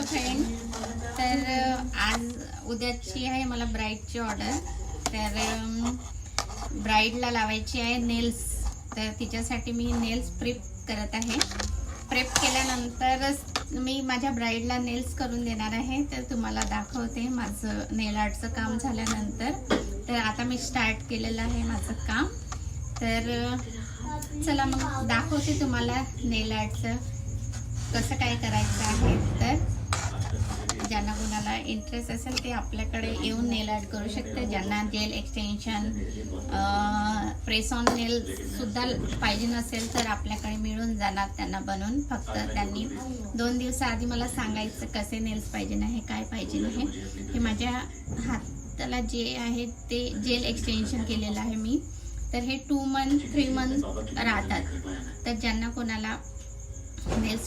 Friend, तर आज उद्याची आहे मला ब्राईडची ऑर्डर. तर ब्राईडला लावायची आहे नेल्स, तर तिच्यासाठी मी नेल्स प्रेप करत आहे. प्रेप केल्यानंतरच मी माझ्या ब्राईडला नेल्स करून देणार आहे. तर तुम्हाला दाखवते माझं नेल आर्टचं काम झाल्यानंतर. तर आता मी स्टार्ट केलेलं आहे माझं काम. तर चला मग दाखवते तुम्हाला नेल आर्टचं कसं काय करायचं आहे. तर ज्यांना कोणाला इंटरेस्ट असेल ते आपल्याकडे येऊन नेल आर्ट करू शकते. ज्यांना जेल एक्सटेन्शन, प्रेस ऑन नेल सुद्धा पाहिजे नसेल तर आपल्याकडे मिळून जाणार त्यांना बनवून. फक्त त्यांनी 2 दिवसाआधी मला सांगायचं कसे नेल्स पाहिजे नाही, काय पाहिजे नाही. हे माझ्या हाताला जे आहे ते जेल एक्सटेन्शन केलेलं आहे मी. तर हे 2 मंथ 3 मंथ राहतात. तर ज्यांना कोणाला नेल्स